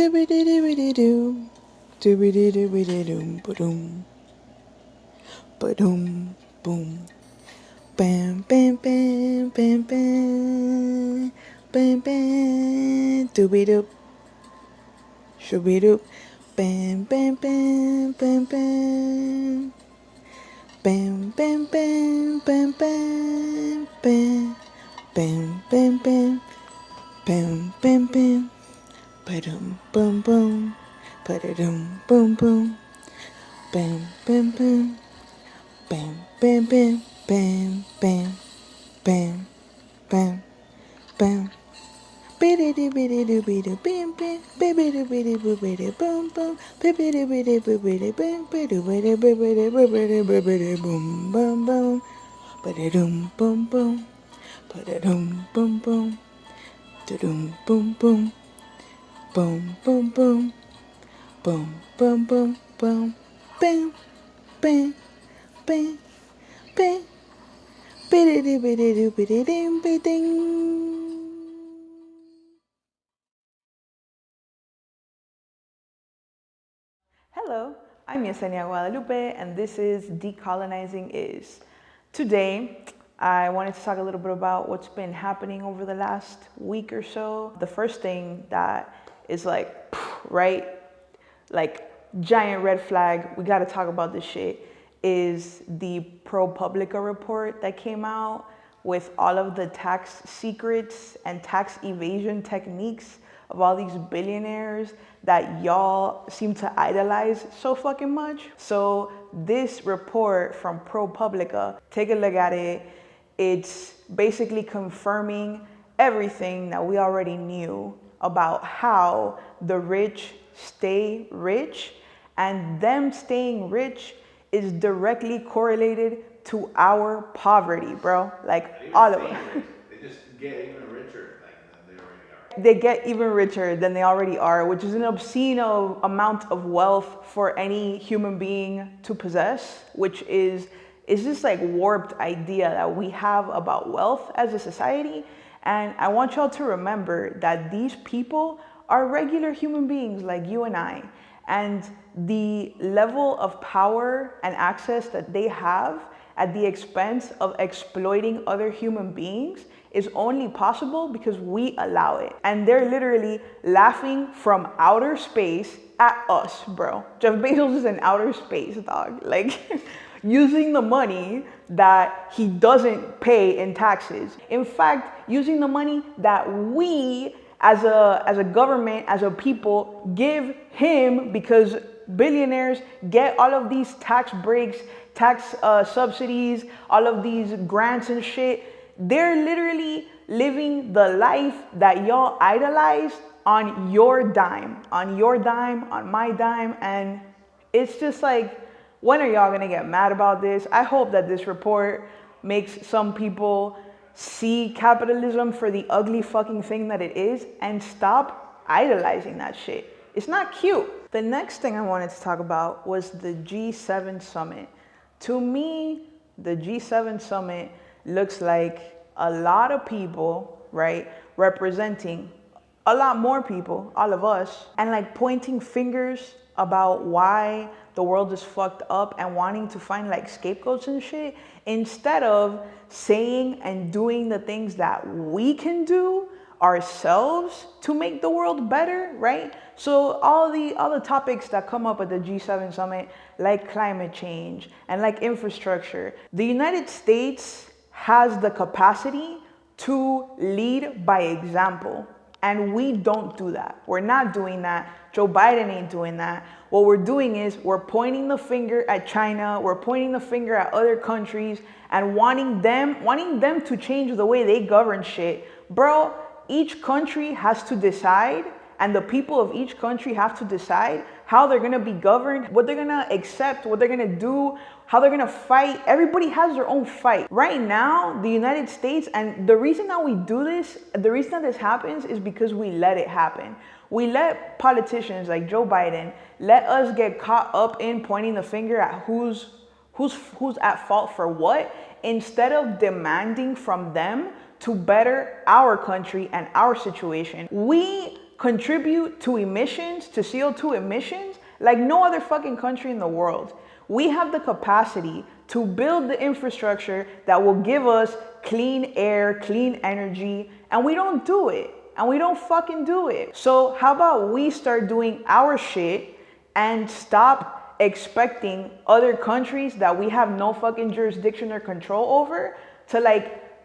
Doobity-doobity-doo. Doobity-doobity-doom. Ba-doom. Ba-doom. Boom. Bam, bam, bam, bam, bam. Bam, bam. Doobie-doop. Shooby-doop. Bam, bam, bam, bam, bam. Bam, bam, bam, bam, bam, bam. Bam, bam, bam. Bam, bam, bam. Ba-dum, boom, boom. Ba-da-dum, boom, boom. Bam, bam, bam. Bam, bam, bam. Bam, bam. Bam, bam, bam. Biddy-doo-biddy-doo-biddy, bam, bam. Biddy-doo-biddy-boo-biddy, boom, boom. Biddy-doo-biddy-boo-biddy, bam, biddy-biddy-boo-biddy, boom, boom, boom. Ba-da-dum, boom, boom. Ba-da-dum, boom, boom. Da-dum, boom, boom. Boom, boom, boom. Boom, boom, boom, boom. Bam, bam, bam, bam. Biddy-doo-biddy-doo-biddy-ding-biddy-ding. Hello, I'm Yesenia Guadalupe, and this is Decolonizing Is. Today, I wanted to talk a little bit about what's been happening over the last week or so. The first thing that is like, right, like giant red flag, we gotta talk about this shit, is the ProPublica report that came out with all of the tax secrets and tax evasion techniques of all these billionaires that y'all seem to idolize so fucking much. So this report from ProPublica, take a look at it. It's basically confirming everything that we already knew about how the rich stay rich, and them staying rich is directly correlated to our poverty, bro. Like all of it. They just get even richer than they already are. They get even richer than they already are, which is an obscene amount of wealth for any human being to possess, which is this like warped idea that we have about wealth as a society. And I want y'all to remember that these people are regular human beings like you and I. And the level of power and access that they have at the expense of exploiting other human beings is only possible because we allow it. And they're literally laughing from outer space at us, bro. Jeff Bezos is in outer space, dog. Like, using the money that he doesn't pay in taxes. In fact, using the money that we as a government, as a people, give him, because billionaires get all of these tax breaks, tax subsidies, all of these grants and shit. They're literally living the life that y'all idolize on your dime, on my dime. And it's just like, when are y'all gonna get mad about this? I hope that this report makes some people see capitalism for the ugly fucking thing that it is and stop idolizing that shit. It's not cute. The next thing I wanted to talk about was the G7 summit. To me, the G7 summit looks like a lot of people, right, representing a lot more people, all of us, and like pointing fingers about why the world is fucked up and wanting to find like scapegoats and shit, instead of saying and doing the things that we can do ourselves to make the world better, right? So all the topics that come up at the G7 summit, like climate change and like infrastructure, the United States has the capacity to lead by example. And we don't do that. We're not doing that. Joe Biden ain't doing that. What we're doing is we're pointing the finger at China. We're pointing the finger at other countries and wanting them to change the way they govern shit. Bro, each country has to decide, and the people of each country have to decide how they're gonna be governed, what they're gonna accept, what they're gonna do, how they're gonna fight. Everybody has their own fight. Right now, the United States, and the reason that we do this, the reason that this happens is because we let it happen. We let politicians like Joe Biden let us get caught up in pointing the finger at who's at fault for what, instead of demanding from them to better our country and our situation. We contribute to emissions, to CO2 emissions, like no other fucking country in the world. We have the capacity to build the infrastructure that will give us clean air, clean energy, and we don't do it. And we don't fucking do it. So how about we start doing our shit and stop expecting other countries that we have no fucking jurisdiction or control over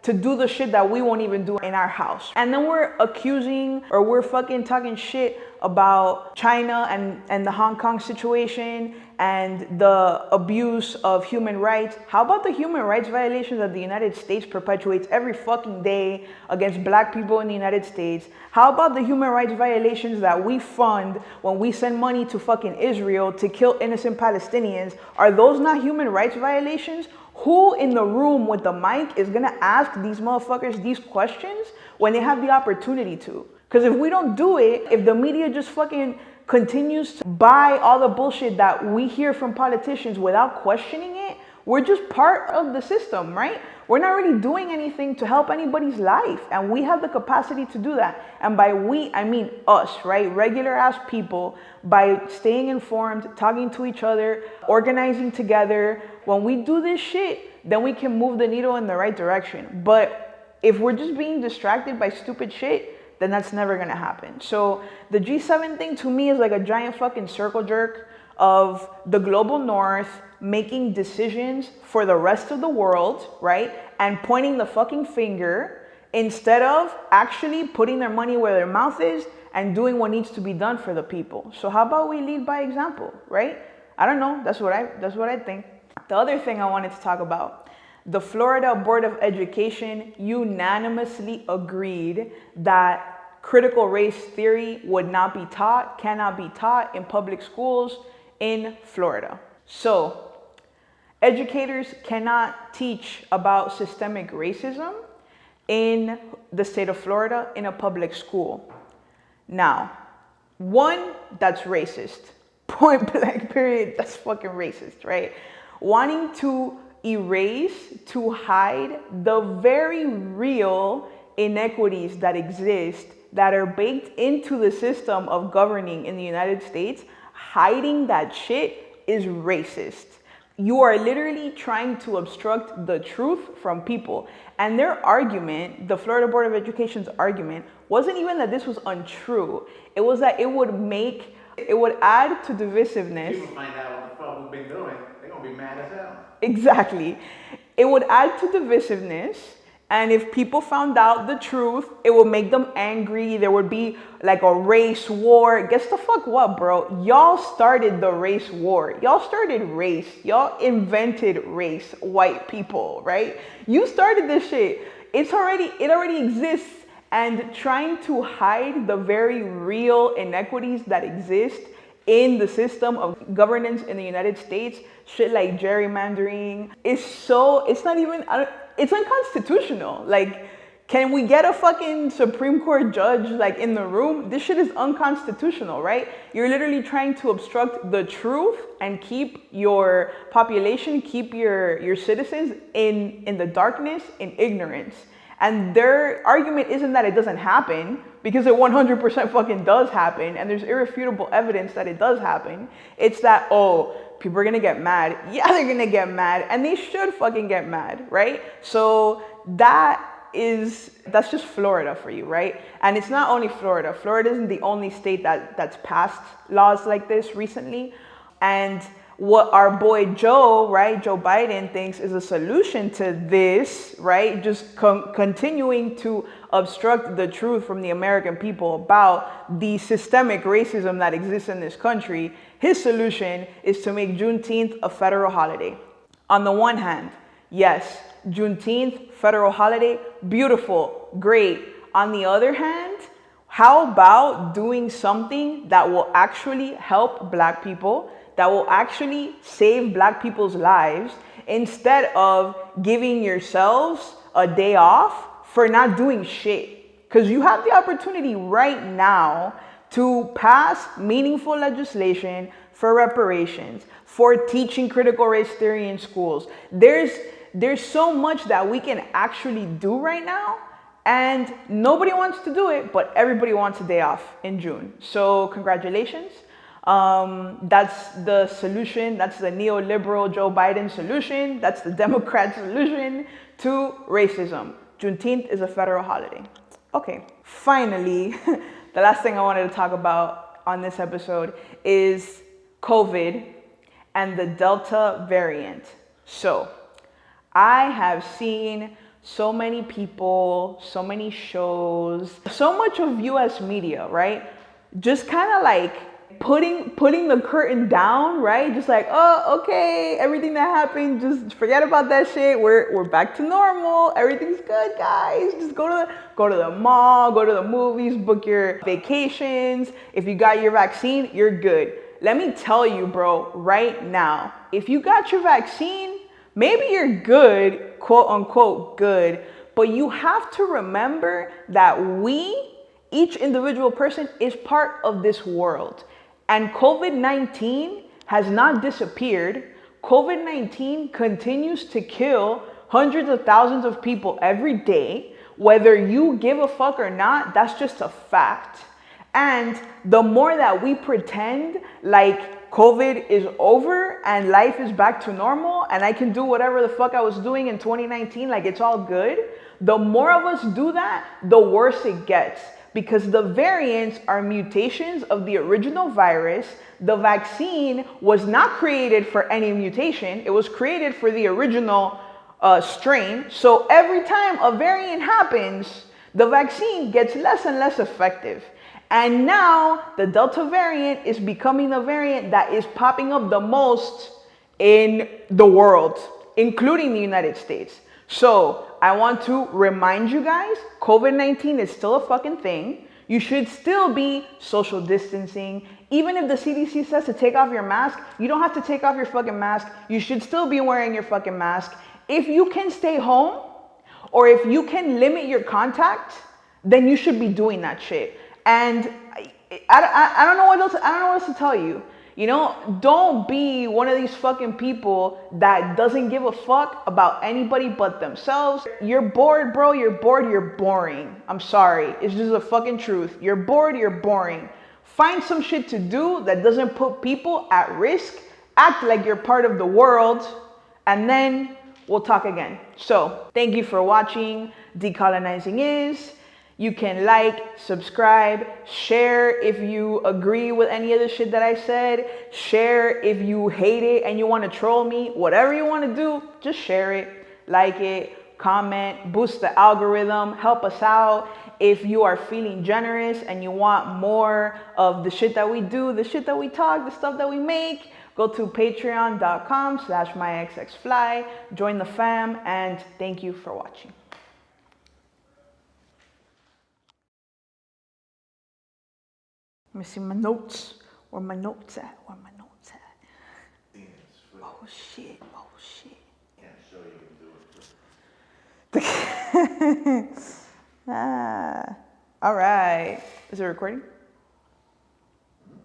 to do the shit that we won't even do in our house. And then we're accusing or we're fucking talking shit about China and the Hong Kong situation and the abuse of human rights. How about the human rights violations that the United States perpetuates every fucking day against black people in the United States? How about the human rights violations that we fund when we send money to fucking Israel to kill innocent Palestinians? Are those not human rights violations? Who in the room with the mic is gonna ask these motherfuckers these questions when they have the opportunity to? Because if we don't do it, if the media just fucking continues to buy all the bullshit that we hear from politicians without questioning it, we're just part of the system, right? We're not really doing anything to help anybody's life. And we have the capacity to do that. And by we, I mean us, right? Regular ass people, by staying informed, talking to each other, organizing together. When we do this shit, then we can move the needle in the right direction. But if we're just being distracted by stupid shit, then that's never gonna happen. So the G7 thing to me is like a giant fucking circle jerk of the global north making decisions for the rest of the world, right? And pointing the fucking finger instead of actually putting their money where their mouth is and doing what needs to be done for the people. So how about we lead by example, right? I don't know, that's what I think. The other thing I wanted to talk about, the Florida Board of Education unanimously agreed that critical race theory would not be taught, cannot be taught in public schools in Florida. So, educators cannot teach about systemic racism in the state of Florida in a public school. Now, one, that's racist. Point blank, period, that's fucking racist, right? Wanting to erase, to hide the very real inequities that exist that are baked into the system of governing in the United States, hiding that shit is racist. You are literally trying to obstruct the truth from people. And their argument, the Florida Board of Education's argument, wasn't even that this was untrue. It was that it would add to divisiveness. People find out what the fuck we've been doing, they're gonna be mad as hell. Exactly. It would add to divisiveness. And if people found out the truth, it would make them angry. There would be like a race war. Guess the fuck what, bro? Y'all started the race war. Y'all started race. Y'all invented race, white people, right? You started this shit. It already exists. And trying to hide the very real inequities that exist in the system of governance in the United States, shit like gerrymandering, it's unconstitutional. Like, can we get a fucking Supreme Court judge like in the room? This shit is unconstitutional, right? You're literally trying to obstruct the truth and keep your population, keep your citizens in the darkness, in ignorance. And their argument isn't that it doesn't happen, because it 100% fucking does happen, and there's irrefutable evidence that it does happen. It's that, oh, people are gonna get mad. Yeah, they're gonna get mad, and they should fucking get mad, right? So that's just Florida for you, right? And it's not only Florida. Florida isn't the only state that's passed laws like this recently. And what our boy Joe Biden thinks is a solution to this, right? Just continuing to obstruct the truth from the American people about the systemic racism that exists in this country. His solution is to make Juneteenth a federal holiday. On the one hand, yes, Juneteenth, federal holiday, beautiful, great. On the other hand, how about doing something that will actually help Black people, that will actually save Black people's lives, instead of giving yourselves a day off for not doing shit? Because you have the opportunity right now to pass meaningful legislation for reparations, for teaching critical race theory in schools. There's so much that we can actually do right now, And nobody wants to do it, but everybody wants a day off in June. So congratulations. That's the solution. That's the neoliberal Joe Biden solution. That's the Democrat solution to racism. Juneteenth is a federal holiday. Okay, finally, the last thing I wanted to talk about on this episode is COVID and the Delta variant. So I have seen so many people, so many shows, so much of US media, right? Just kind of like putting the curtain down, right? Just like, oh, okay, everything that happened, just forget about that shit. We're back to normal. Everything's good, guys. Just go to the mall, go to the movies, book your vacations. If you got your vaccine, you're good. Let me tell you, bro, right now, if you got your vaccine, maybe you're good, quote unquote good, but you have to remember that each individual person, is part of this world. And COVID-19 has not disappeared. COVID-19 continues to kill hundreds of thousands of people every day. Whether you give a fuck or not, that's just a fact. And the more that we pretend like COVID is over and life is back to normal and I can do whatever the fuck I was doing in 2019, like it's all good, the more of us do that, the worse it gets. Because the variants are mutations of the original virus. The vaccine was not created for any mutation. It was created for the original strain. So every time a variant happens, the vaccine gets less and less effective. And now the Delta variant is becoming the variant that is popping up the most in the world, including the United States. So I want to remind you guys, COVID-19 is still a fucking thing. You should still be social distancing. Even if the CDC says to take off your mask, you don't have to take off your fucking mask. You should still be wearing your fucking mask. If you can stay home or if you can limit your contact, then you should be doing that shit. And I don't know what else. I don't know what else to tell you. You know, don't be one of these fucking people that doesn't give a fuck about anybody but themselves. You're bored, bro. You're bored. You're boring. I'm sorry. It's just the fucking truth. You're bored. You're boring. Find some shit to do that doesn't put people at risk. Act like you're part of the world. And then we'll talk again. So thank you for watching Decolonizing Is. You can like, subscribe, share if you agree with any of the shit that I said. Share if you hate it and you want to troll me. Whatever you want to do, just share it, like it, comment, boost the algorithm, help us out. If you are feeling generous and you want more of the shit that we do, the shit that we talk, the stuff that we make, go to patreon.com/myxxfly, join the fam, and thank you for watching. Let me see my notes. Where my notes at? Where my notes at? Oh shit! Oh shit! Can't show you can do it. All right. Is it recording?